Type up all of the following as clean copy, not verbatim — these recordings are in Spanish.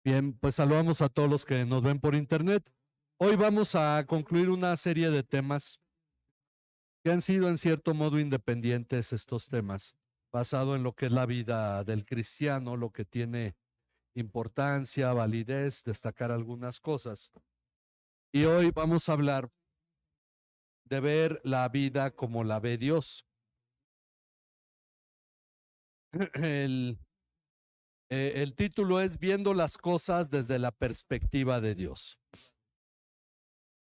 Bien, pues saludamos a todos los que nos ven por internet. Hoy vamos a concluir una serie de temas que han sido en cierto modo independientes estos temas, basado en lo que es la vida del cristiano, lo que tiene importancia, validez, destacar algunas cosas. Y hoy vamos a hablar de ver la vida como la ve Dios. El, el título es Viendo las cosas desde la perspectiva de Dios.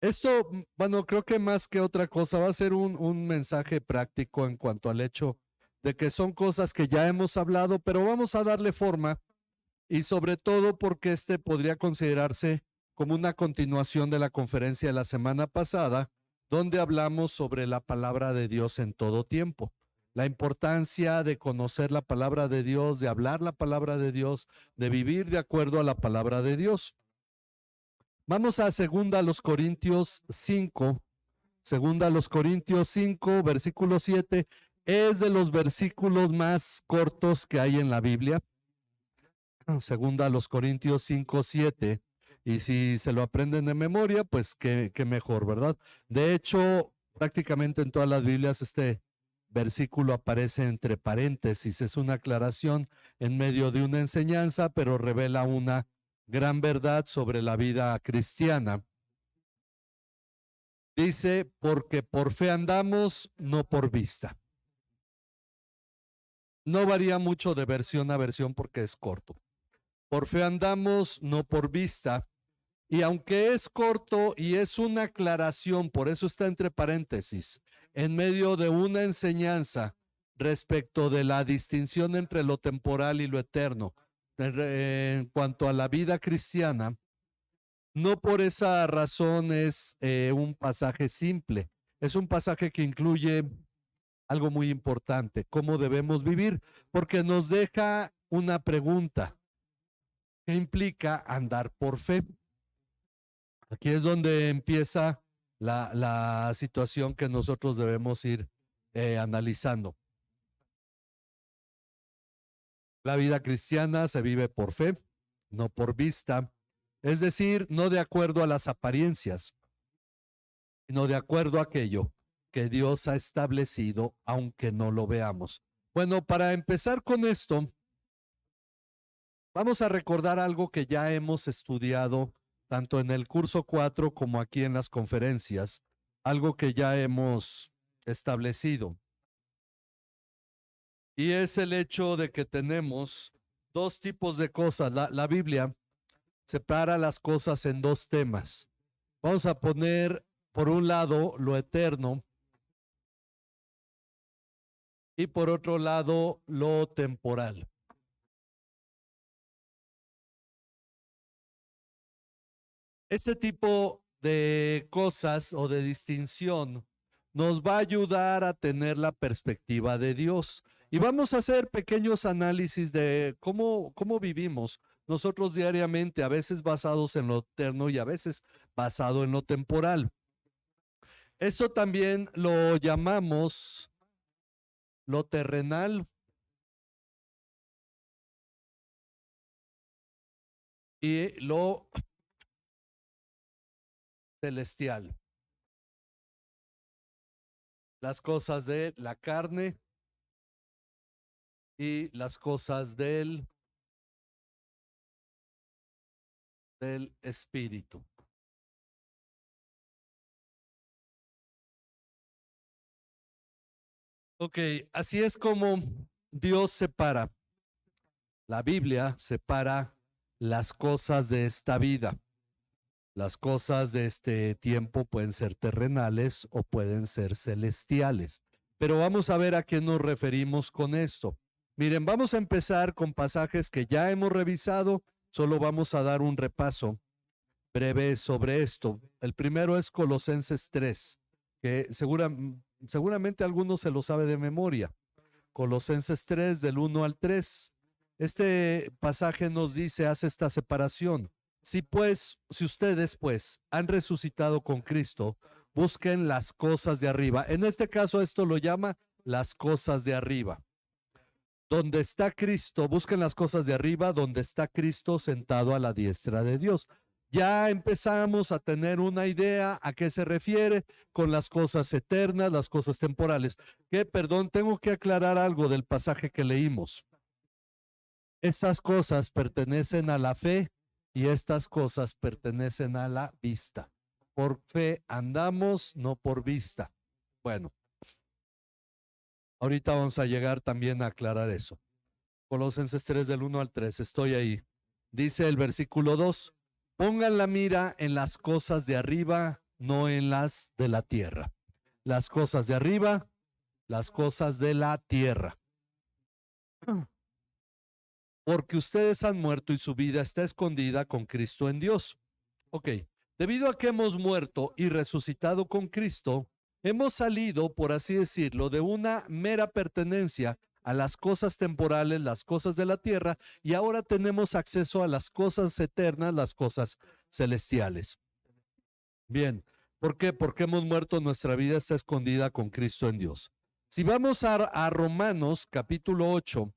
Esto, bueno, creo que más que otra cosa va a ser un mensaje práctico en cuanto al hecho de que son cosas que ya hemos hablado, pero vamos a darle forma y sobre todo porque este podría considerarse como una continuación de la conferencia de la semana pasada, donde hablamos sobre la palabra de Dios en todo tiempo. La importancia de conocer la palabra de Dios, de hablar la palabra de Dios, de vivir de acuerdo a la palabra de Dios. Vamos a segunda a los Corintios 5, segunda a los Corintios 5, versículo 7, es de los versículos más cortos que hay en la Biblia. Segunda a los Corintios 5, 7. Y si se lo aprenden de memoria, pues qué mejor, ¿verdad? De hecho, prácticamente en todas las Biblias este versículo aparece entre paréntesis. Es una aclaración en medio de una enseñanza, pero revela una gran verdad sobre la vida cristiana. Dice, porque por fe andamos, no por vista. No varía mucho de versión a versión porque es corto. Por fe andamos, no por vista. Y aunque es corto y es una aclaración, por eso está entre paréntesis, en medio de una enseñanza respecto de la distinción entre lo temporal y lo eterno, en cuanto a la vida cristiana, no por esa razón es un pasaje simple, es un pasaje que incluye algo muy importante, cómo debemos vivir, porque nos deja una pregunta, ¿qué implica andar por fe? Aquí es donde empieza la situación que nosotros debemos ir analizando. La vida cristiana se vive por fe, no por vista, es decir, no de acuerdo a las apariencias, sino de acuerdo a aquello que Dios ha establecido, aunque no lo veamos. Bueno, para empezar con esto, vamos a recordar algo que ya hemos estudiado tanto en el curso 4 como aquí en las conferencias, algo que ya hemos establecido. Y es el hecho de que tenemos dos tipos de cosas. La Biblia separa las cosas en dos temas. Vamos a poner por un lado lo eterno y por otro lado lo temporal. Este tipo de cosas o de distinción nos va a ayudar a tener la perspectiva de Dios. Y vamos a hacer pequeños análisis de cómo vivimos nosotros diariamente, a veces basados en lo eterno y a veces basado en lo temporal. Esto también lo llamamos lo terrenal y lo celestial. Las cosas de la carne y las cosas del espíritu. Ok, así es como Dios separa. La Biblia separa las cosas de esta vida. Las cosas de este tiempo pueden ser terrenales o pueden ser celestiales. Pero vamos a ver a qué nos referimos con esto. Miren, vamos a empezar con pasajes que ya hemos revisado. Solo vamos a dar un repaso breve sobre esto. El primero es Colosenses 3, que seguramente algunos se lo sabe de memoria. Colosenses 3, del 1 al 3. Este pasaje nos dice, hace esta separación. Si ustedes pues han resucitado con Cristo, busquen las cosas de arriba. En este caso esto lo llama las cosas de arriba, donde está Cristo, busquen las cosas de arriba, donde está Cristo sentado a la diestra de Dios. Ya empezamos a tener una idea a qué se refiere con las cosas eternas, las cosas temporales. Que, perdón, tengo que aclarar algo del pasaje que leímos. Estas cosas pertenecen a la fe y estas cosas pertenecen a la vista. Por fe andamos, no por vista. Bueno, ahorita vamos a llegar también a aclarar eso. Colosenses 3 del 1 al 3, estoy ahí. Dice el versículo 2, pongan la mira en las cosas de arriba, no en las de la tierra. Las cosas de arriba, las cosas de la tierra. Porque ustedes han muerto y su vida está escondida con Cristo en Dios. Ok, debido a que hemos muerto y resucitado con Cristo, hemos salido, por así decirlo, de una mera pertenencia a las cosas temporales, las cosas de la tierra, y ahora tenemos acceso a las cosas eternas, las cosas celestiales. Bien, ¿por qué? Porque hemos muerto, nuestra vida está escondida con Cristo en Dios. Si vamos a Romanos capítulo 8,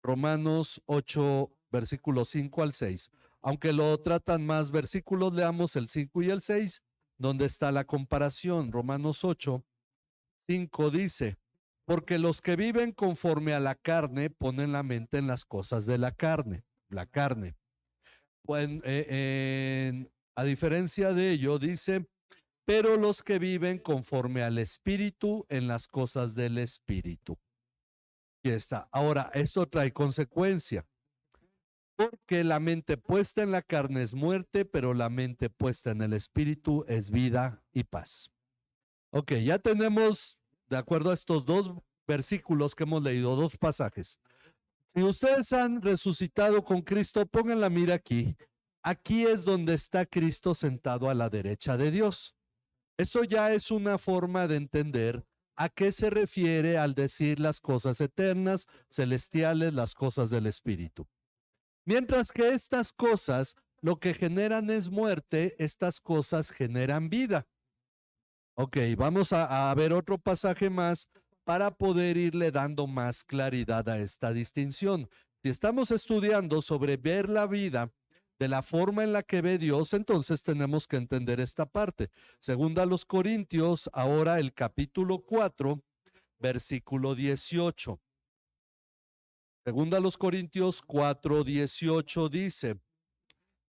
Romanos 8, versículos 5 al 6. Aunque lo tratan más versículos, leamos el 5 y el 6, donde está la comparación. Romanos 8, 5 dice, porque los que viven conforme a la carne ponen la mente en las cosas de la carne. La carne. A diferencia de ello, dice, pero los que viven conforme al Espíritu en las cosas del Espíritu. Y está. Ahora, esto trae consecuencia, porque la mente puesta en la carne es muerte, pero la mente puesta en el Espíritu es vida y paz. Ok, ya tenemos, de acuerdo a estos dos versículos que hemos leído, dos pasajes. Si ustedes han resucitado con Cristo, pongan la mira aquí. Aquí es donde está Cristo sentado a la derecha de Dios. Eso ya es una forma de entender a qué se refiere al decir las cosas eternas, celestiales, las cosas del Espíritu. Mientras que estas cosas lo que generan es muerte, estas cosas generan vida. Ok, vamos a ver otro pasaje más para poder irle dando más claridad a esta distinción. Si estamos estudiando sobre ver la vida de la forma en la que ve Dios, entonces tenemos que entender esta parte. Segunda a los Corintios, ahora el capítulo 4, versículo 18. Segunda a los Corintios 4, 18 dice,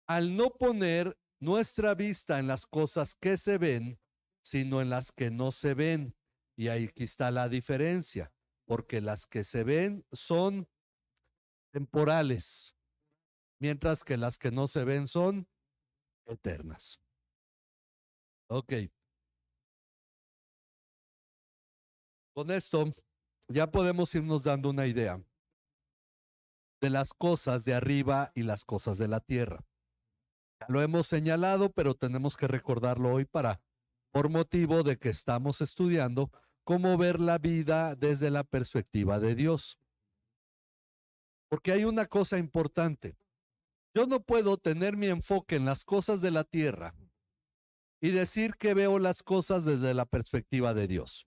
al no poner nuestra vista en las cosas que se ven, sino en las que no se ven. Y aquí está la diferencia, porque las que se ven son temporales, mientras que las que no se ven son eternas. Ok. Con esto ya podemos irnos dando una idea de las cosas de arriba y las cosas de la tierra. Ya lo hemos señalado, pero tenemos que recordarlo hoy por motivo de que estamos estudiando cómo ver la vida desde la perspectiva de Dios. Porque hay una cosa importante. Yo no puedo tener mi enfoque en las cosas de la tierra y decir que veo las cosas desde la perspectiva de Dios.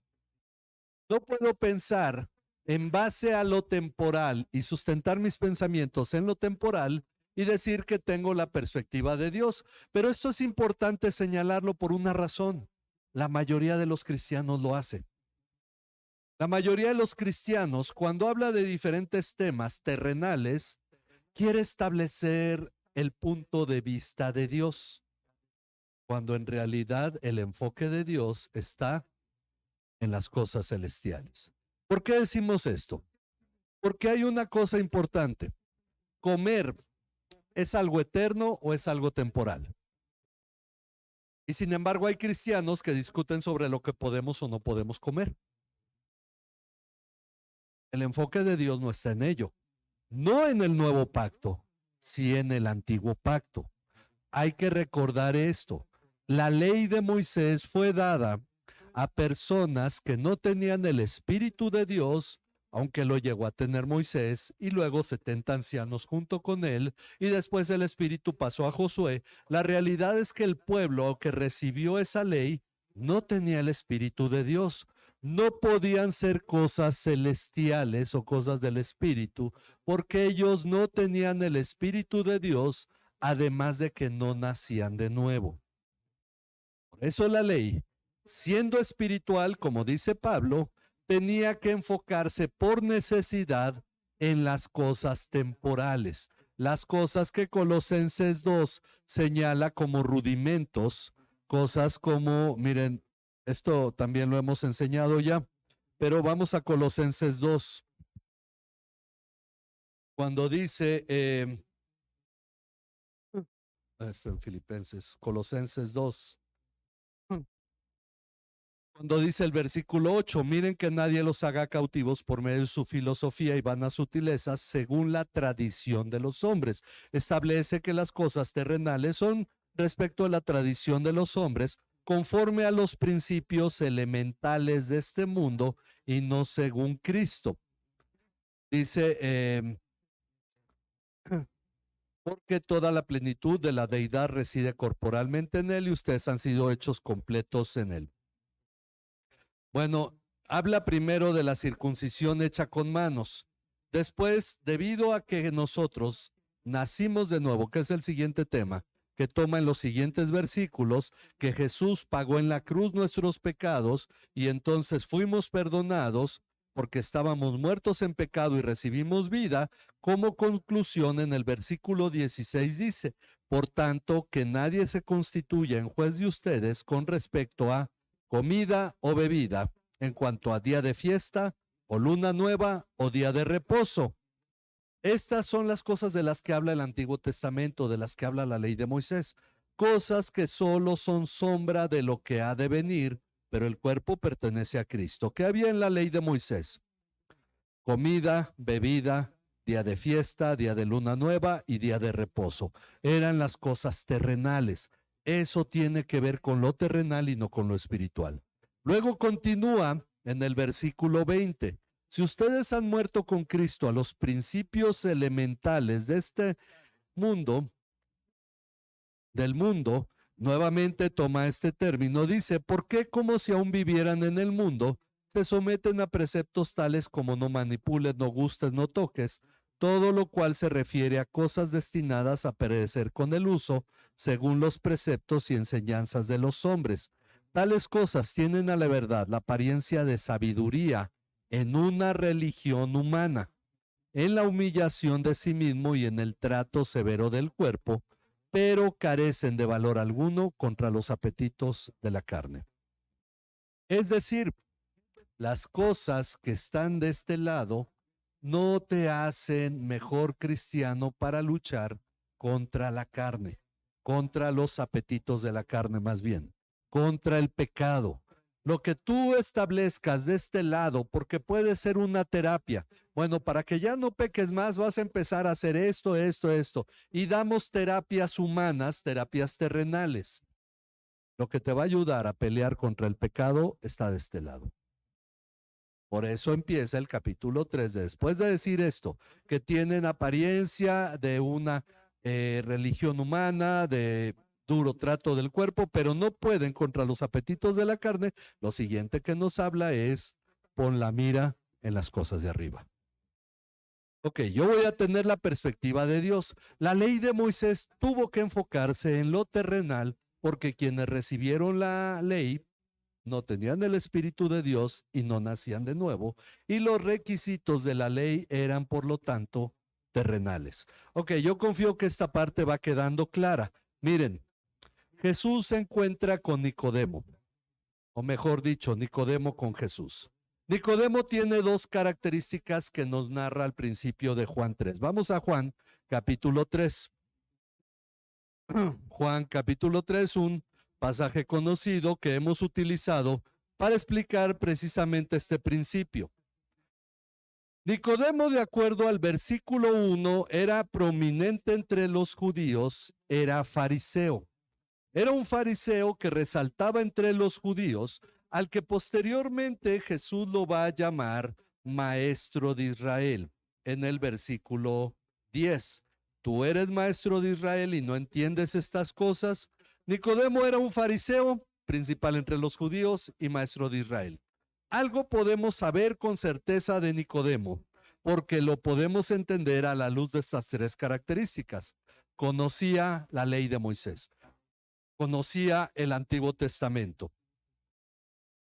No puedo pensar en base a lo temporal y sustentar mis pensamientos en lo temporal y decir que tengo la perspectiva de Dios. Pero esto es importante señalarlo por una razón. La mayoría de los cristianos lo hace. La mayoría de los cristianos, cuando habla de diferentes temas terrenales, quiere establecer el punto de vista de Dios, cuando en realidad el enfoque de Dios está en las cosas celestiales. ¿Por qué decimos esto? Porque hay una cosa importante. ¿Comer es algo eterno o es algo temporal? Y sin embargo hay cristianos que discuten sobre lo que podemos o no podemos comer. El enfoque de Dios no está en ello. No en el nuevo pacto, sí en el antiguo pacto. Hay que recordar esto. La ley de Moisés fue dada a personas que no tenían el Espíritu de Dios, aunque lo llegó a tener Moisés, y luego 70 ancianos junto con él, y después el Espíritu pasó a Josué. La realidad es que el pueblo que recibió esa ley no tenía el Espíritu de Dios. no podían ser cosas celestiales o cosas del Espíritu, porque ellos no tenían el Espíritu de Dios, además de que no nacían de nuevo. Por eso la ley, siendo espiritual, como dice Pablo, tenía que enfocarse por necesidad en las cosas temporales, las cosas que Colosenses 2 señala como rudimentos, cosas como, miren, esto también lo hemos enseñado ya, pero vamos a Colosenses 2, cuando dice, esto en Filipenses, Colosenses 2. Cuando dice el versículo 8, miren que nadie los haga cautivos por medio de su filosofía y vanas sutilezas, según la tradición de los hombres. Establece que las cosas terrenales son respecto a la tradición de los hombres, conforme a los principios elementales de este mundo y no según Cristo. Dice, porque toda la plenitud de la deidad reside corporalmente en él y ustedes han sido hechos completos en él. Bueno, habla primero de la circuncisión hecha con manos. Después, debido a que nosotros nacimos de nuevo, que es el siguiente tema, que toma en los siguientes versículos, que Jesús pagó en la cruz nuestros pecados y entonces fuimos perdonados porque estábamos muertos en pecado y recibimos vida. Como conclusión, en el versículo 16 dice, por tanto, que nadie se constituya en juez de ustedes con respecto a comida o bebida, en cuanto a día de fiesta o luna nueva o día de reposo. Estas son las cosas de las que habla el Antiguo Testamento, de las que habla la ley de Moisés, cosas que solo son sombra de lo que ha de venir, pero el cuerpo pertenece a Cristo. ¿Qué había en la ley de Moisés? Comida, bebida, día de fiesta, día de luna nueva y día de reposo. Eran las cosas terrenales. Eso tiene que ver con lo terrenal y no con lo espiritual. Luego continúa en el versículo 20. Si ustedes han muerto con Cristo a los principios elementales de este mundo, del mundo, nuevamente toma este término, dice, ¿por qué como si aún vivieran en el mundo, se someten a preceptos tales como no manipules, no gustes, no toques, todo lo cual se refiere a cosas destinadas a perecer con el uso, según los preceptos y enseñanzas de los hombres? Tales cosas tienen a la verdad la apariencia de sabiduría en una religión humana, en la humillación de sí mismo y en el trato severo del cuerpo, pero carecen de valor alguno contra los apetitos de la carne. Es decir, las cosas que están de este lado no te hacen mejor cristiano para luchar contra la carne, contra los apetitos de la carne más bien, contra el pecado. Lo que tú establezcas de este lado, porque puede ser una terapia. Bueno, para que ya no peques más, vas a empezar a hacer esto, esto, esto. Y damos terapias humanas, terapias terrenales. Lo que te va a ayudar a pelear contra el pecado está de este lado. Por eso empieza el capítulo 3, después de decir esto, que tienen apariencia de una religión humana, de duro trato del cuerpo, pero no pueden contra los apetitos de la carne. Lo siguiente que nos habla es, pon la mira en las cosas de arriba. Ok, yo voy a tener la perspectiva de Dios. La ley de Moisés tuvo que enfocarse en lo terrenal porque quienes recibieron la ley no tenían el Espíritu de Dios y no nacían de nuevo, y los requisitos de la ley eran, por lo tanto, terrenales. Ok, yo confío que esta parte va quedando clara. Miren, Jesús se encuentra con Nicodemo, o mejor dicho, Nicodemo con Jesús. Nicodemo tiene dos características que nos narra al principio de Juan 3. Vamos a Juan capítulo 3. Juan capítulo 3, un pasaje conocido que hemos utilizado para explicar precisamente este principio. Nicodemo, de acuerdo al versículo 1, era prominente entre los judíos, era fariseo. Era un fariseo que resaltaba entre los judíos, al que posteriormente Jesús lo va a llamar maestro de Israel en el versículo 10. ¿Tú eres maestro de Israel y no entiendes estas cosas? Nicodemo era un fariseo, principal entre los judíos y maestro de Israel. Algo podemos saber con certeza de Nicodemo, porque lo podemos entender a la luz de estas tres características. Conocía la ley de Moisés, conocía el Antiguo Testamento.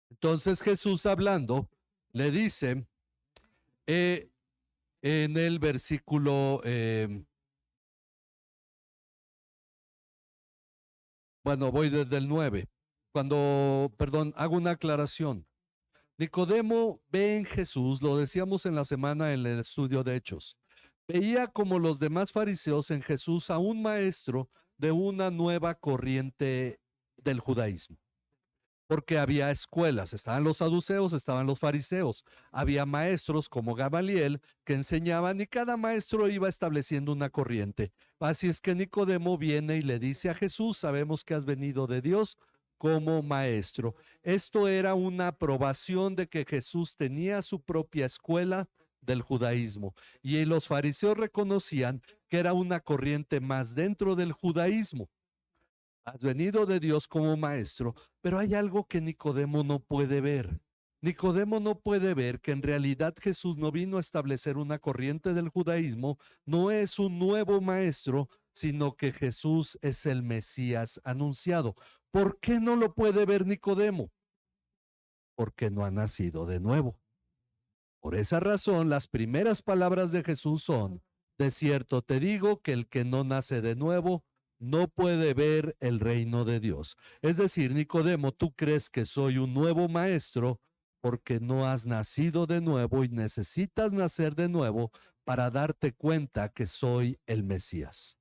Entonces Jesús hablando le dice en el versículo, bueno, voy desde el 9, hago una aclaración. Nicodemo ve en Jesús, lo decíamos en la semana en el estudio de Hechos, veía como los demás fariseos en Jesús a un maestro de una nueva corriente del judaísmo. Porque había escuelas, estaban los saduceos, estaban los fariseos, había maestros como Gamaliel que enseñaban y cada maestro iba estableciendo una corriente. Así es que Nicodemo viene y le dice a Jesús, sabemos que has venido de Dios como maestro. Esto era una aprobación de que Jesús tenía su propia escuela del judaísmo y los fariseos reconocían que era una corriente más dentro del judaísmo. Has venido de Dios como maestro, pero hay algo que Nicodemo no puede ver. Nicodemo no puede ver que en realidad Jesús no vino a establecer una corriente del judaísmo, no es un nuevo maestro, sino que Jesús es el Mesías anunciado. ¿Por qué no lo puede ver Nicodemo? Porque no ha nacido de nuevo. Por esa razón, las primeras palabras de Jesús son, de cierto te digo que el que no nace de nuevo no puede ver el reino de Dios. Es decir, Nicodemo, tú crees que soy un nuevo maestro porque no has nacido de nuevo y necesitas nacer de nuevo para darte cuenta que soy el Mesías.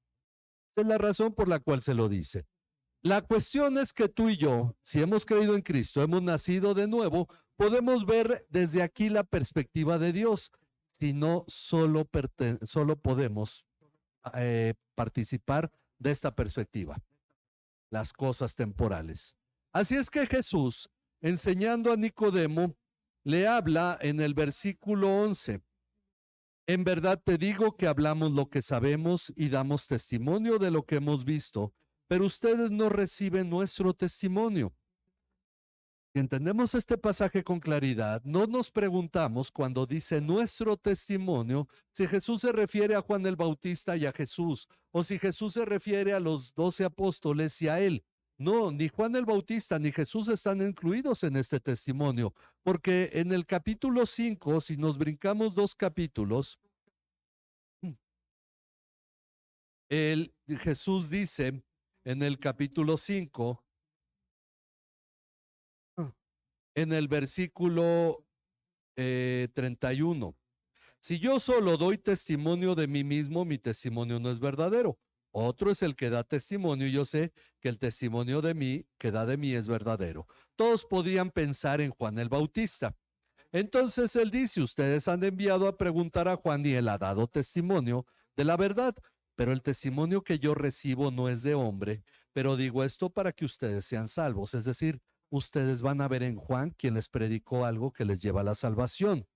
Esa es la razón por la cual se lo dice. La cuestión es que tú y yo, si hemos creído en Cristo, hemos nacido de nuevo, podemos ver desde aquí la perspectiva de Dios. Si no, solo podemos participar de esta perspectiva, las cosas temporales. Así es que Jesús, enseñando a Nicodemo, le habla en el versículo 11. En verdad te digo que hablamos lo que sabemos y damos testimonio de lo que hemos visto, pero ustedes no reciben nuestro testimonio. Si entendemos este pasaje con claridad, no nos preguntamos cuando dice nuestro testimonio si Jesús se refiere a Juan el Bautista y a Jesús, o si Jesús se refiere a los 12 apóstoles y a él. No, ni Juan el Bautista ni Jesús están incluidos en este testimonio, porque en el capítulo 5, si nos brincamos 2 capítulos, Jesús dice en el capítulo 5, en el versículo 31. Si yo solo doy testimonio de mí mismo, mi testimonio no es verdadero. Otro es el que da testimonio y yo sé que el testimonio de mí, que da de mí, es verdadero. Todos podían pensar en Juan el Bautista. Entonces él dice, ustedes han enviado a preguntar a Juan y él ha dado testimonio de la verdad, pero el testimonio que yo recibo no es de hombre, pero digo esto para que ustedes sean salvos. Es decir, ustedes van a ver en Juan quien les predicó algo que les lleva a la salvación.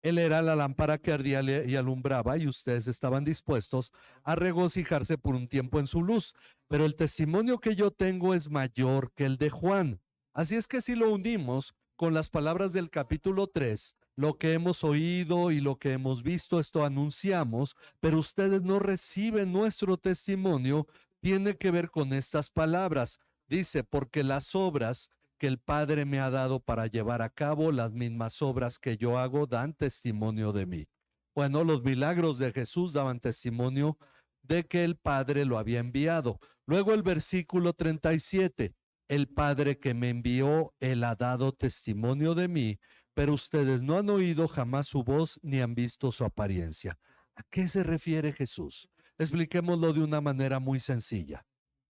Él era la lámpara que ardía y alumbraba y ustedes estaban dispuestos a regocijarse por un tiempo en su luz. Pero el testimonio que yo tengo es mayor que el de Juan. Así es que si lo unimos con las palabras del capítulo 3, lo que hemos oído y lo que hemos visto, esto anunciamos, pero ustedes no reciben nuestro testimonio, tiene que ver con estas palabras. Dice, porque las obras que el Padre me ha dado para llevar a cabo, las mismas obras que yo hago dan testimonio de mí. Bueno, los milagros de Jesús daban testimonio de que el Padre lo había enviado. Luego el versículo 37, el Padre que me envió, él ha dado testimonio de mí, pero ustedes no han oído jamás su voz ni han visto su apariencia. ¿A qué se refiere Jesús? Expliquémoslo de una manera muy sencilla.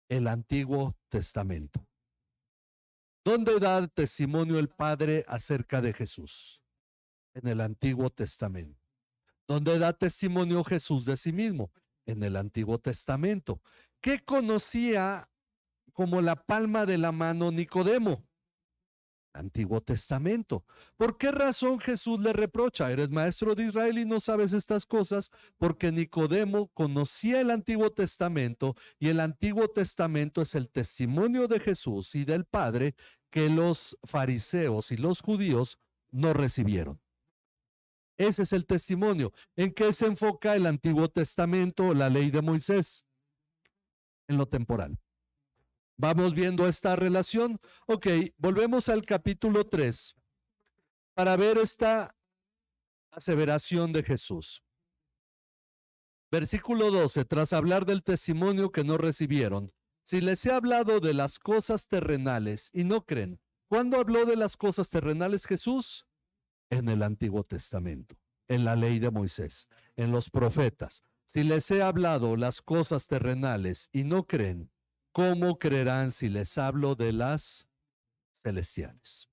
El Antiguo Testamento. ¿Dónde da testimonio el Padre acerca de Jesús? En el Antiguo Testamento. ¿Dónde da testimonio Jesús de sí mismo? En el Antiguo Testamento. ¿Qué conocía como la palma de la mano Nicodemo? Antiguo Testamento. ¿Por qué razón Jesús le reprocha? Eres maestro de Israel y no sabes estas cosas, porque Nicodemo conocía el Antiguo Testamento y el Antiguo Testamento es el testimonio de Jesús y del Padre que los fariseos y los judíos no recibieron. Ese es el testimonio. ¿En qué se enfoca el Antiguo Testamento, la ley de Moisés? En lo temporal. ¿Vamos viendo esta relación? Ok, volvemos al capítulo 3 para ver esta aseveración de Jesús. Versículo 12, tras hablar del testimonio que no recibieron, si les he hablado de las cosas terrenales y no creen, ¿cuándo habló de las cosas terrenales Jesús? En el Antiguo Testamento, en la ley de Moisés, en los profetas. Si les he hablado las cosas terrenales y no creen, ¿cómo creerán si les hablo de las celestiales?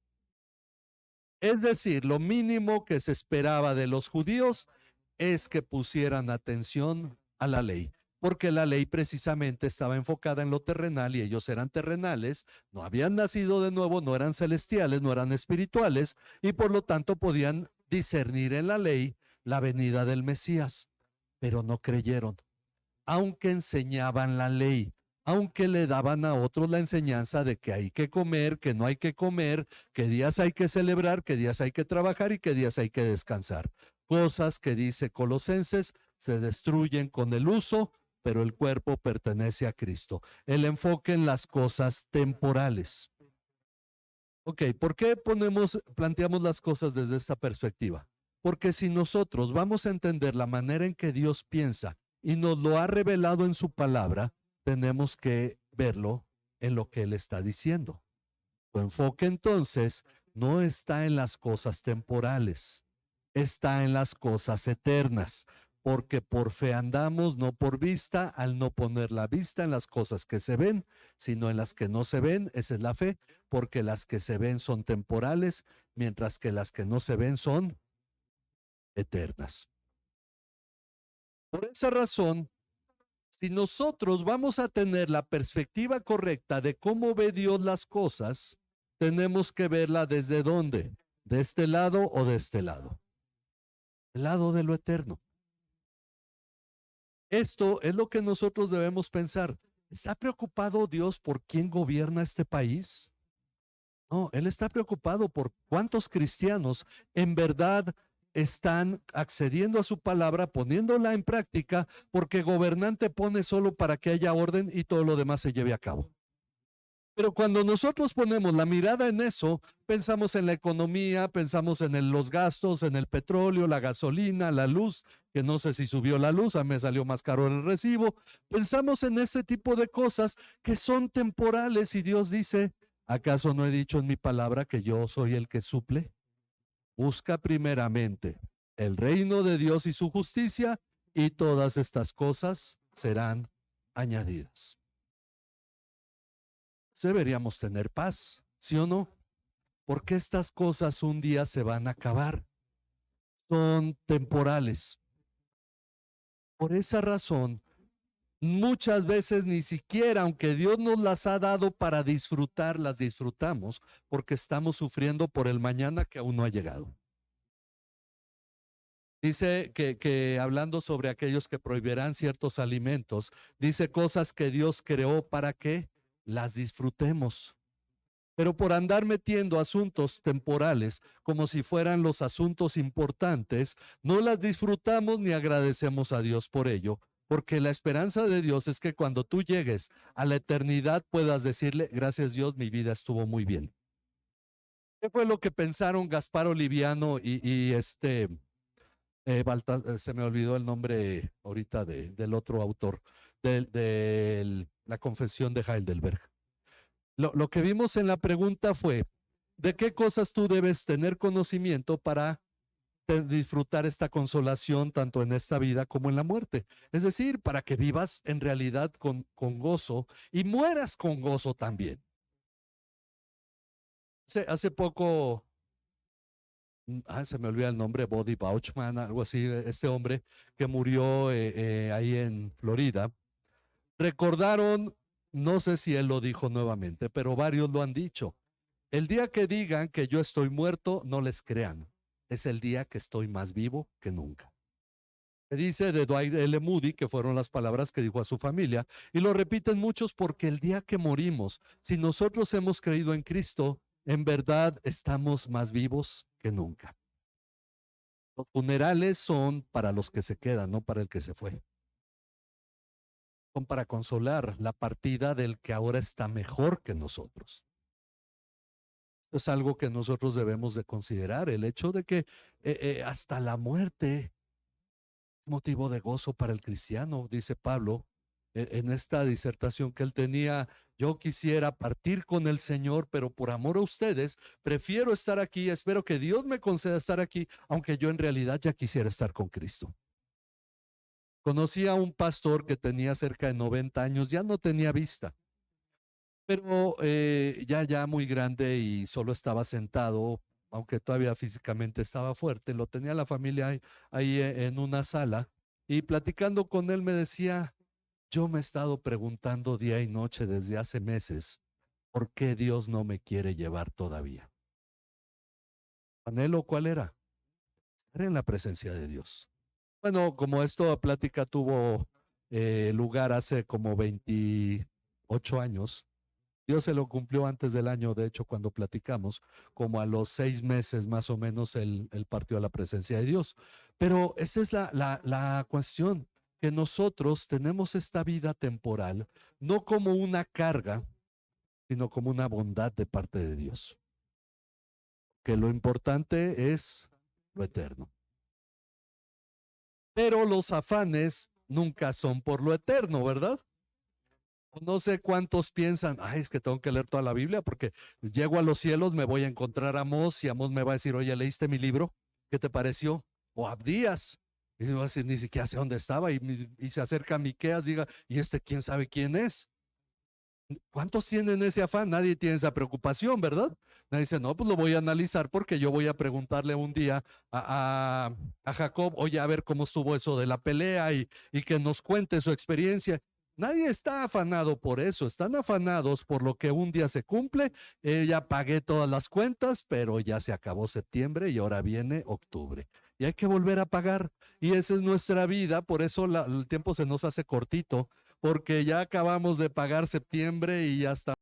Es decir, lo mínimo que se esperaba de los judíos es que pusieran atención a la ley, porque la ley precisamente estaba enfocada en lo terrenal y ellos eran terrenales, no habían nacido de nuevo, no eran celestiales, no eran espirituales y por lo tanto podían discernir en la ley la venida del Mesías, pero no creyeron, aunque enseñaban la ley, aunque le daban a otros la enseñanza de que hay que comer, que no hay que comer, qué días hay que celebrar, qué días hay que trabajar y qué días hay que descansar. Cosas que dice Colosenses se destruyen con el uso, pero el cuerpo pertenece a Cristo. El enfoque en las cosas temporales. Ok, ¿por qué planteamos las cosas desde esta perspectiva? Porque si nosotros vamos a entender la manera en que Dios piensa y nos lo ha revelado en su palabra, tenemos que verlo en lo que Él está diciendo. Tu enfoque entonces no está en las cosas temporales, está en las cosas eternas, porque por fe andamos, no por vista, al no poner la vista en las cosas que se ven, sino en las que no se ven, esa es la fe, porque las que se ven son temporales, mientras que las que no se ven son eternas. Por esa razón, si nosotros vamos a tener la perspectiva correcta de cómo ve Dios las cosas, tenemos que verla desde dónde, de este lado o de este lado, el lado de lo eterno. Esto es lo que nosotros debemos pensar. ¿Está preocupado Dios por quién gobierna este país? No, Él está preocupado por cuántos cristianos en verdad están accediendo a su palabra, poniéndola en práctica, porque gobernante pone solo para que haya orden y todo lo demás se lleve a cabo. Pero cuando nosotros ponemos la mirada en eso, pensamos en la economía, pensamos en los gastos, en el petróleo, la gasolina, la luz, que no sé si subió la luz, a mí me salió más caro el recibo. Pensamos en ese tipo de cosas que son temporales y Dios dice, ¿acaso no he dicho en mi palabra que yo soy el que suple? Busca primeramente el reino de Dios y su justicia y todas estas cosas serán añadidas. Deberíamos tener paz, ¿sí o no? Porque estas cosas un día se van a acabar. Son temporales. Por esa razón, muchas veces ni siquiera, aunque Dios nos las ha dado para disfrutar, las disfrutamos porque estamos sufriendo por el mañana que aún no ha llegado. Dice que hablando sobre aquellos que prohibirán ciertos alimentos, dice cosas que Dios creó para que las disfrutemos. Pero por andar metiendo asuntos temporales como si fueran los asuntos importantes, no las disfrutamos ni agradecemos a Dios por ello, porque la esperanza de Dios es que cuando tú llegues a la eternidad puedas decirle, gracias Dios, mi vida estuvo muy bien. ¿Qué fue lo que pensaron Gaspar Oliviano y se me olvidó el nombre ahorita del otro autor, de la Confesión de Heidelberg? Lo que vimos en la pregunta fue, ¿de qué cosas tú debes tener conocimiento para disfrutar esta consolación tanto en esta vida como en la muerte? Es decir, para que vivas en realidad con gozo y mueras con gozo también. Hace poco, se me olvida el nombre, Body Bauchman, algo así, este hombre que murió ahí en Florida, recordaron, no sé si él lo dijo nuevamente, pero varios lo han dicho. El día que digan que yo estoy muerto, no les crean. Es el día que estoy más vivo que nunca. Dice de Dwight L. Moody, que fueron las palabras que dijo a su familia, y lo repiten muchos porque el día que morimos, si nosotros hemos creído en Cristo, en verdad estamos más vivos que nunca. Los funerales son para los que se quedan, no para el que se fue. Son para consolar la partida del que ahora está mejor que nosotros. Esto es algo que nosotros debemos de considerar, el hecho de que hasta la muerte es motivo de gozo para el cristiano, dice Pablo en esta disertación que él tenía. Yo quisiera partir con el Señor, pero por amor a ustedes, prefiero estar aquí. Espero que Dios me conceda estar aquí, aunque yo en realidad ya quisiera estar con Cristo. Conocí a un pastor que tenía cerca de 90 años, ya no tenía vista, pero ya muy grande y solo estaba sentado, aunque todavía físicamente estaba fuerte. Lo tenía la familia ahí en una sala y platicando con él me decía, yo me he estado preguntando día y noche desde hace meses, ¿por qué Dios no me quiere llevar todavía? Anhelo, ¿cuál era? Estar en la presencia de Dios. Bueno, como esta plática tuvo lugar hace como 28 años, Dios se lo cumplió antes del año, de hecho, cuando platicamos, como a los 6 meses más o menos, él partió a la presencia de Dios. Pero esa es la cuestión, que nosotros tenemos esta vida temporal, no como una carga, sino como una bondad de parte de Dios. Que lo importante es lo eterno. Pero los afanes nunca son por lo eterno, ¿verdad? No sé cuántos piensan, ay, es que tengo que leer toda la Biblia porque llego a los cielos, me voy a encontrar a Amós y Amós me va a decir, oye, ¿leíste mi libro? ¿Qué te pareció? O Abdías. Y me va a decir, ni siquiera sé dónde estaba. Y se acerca a Miqueas, diga, ¿y este quién sabe quién es? ¿Cuántos tienen ese afán? Nadie tiene esa preocupación, ¿verdad? Nadie dice, no, pues lo voy a analizar porque yo voy a preguntarle un día a Jacob, oye, a ver cómo estuvo eso de la pelea y que nos cuente su experiencia. Nadie está afanado por eso, están afanados por lo que un día se cumple. Ya pagué todas las cuentas, pero ya se acabó septiembre y ahora viene octubre. Y hay que volver a pagar. Y esa es nuestra vida, por eso el tiempo se nos hace cortito porque ya acabamos de pagar septiembre y ya está.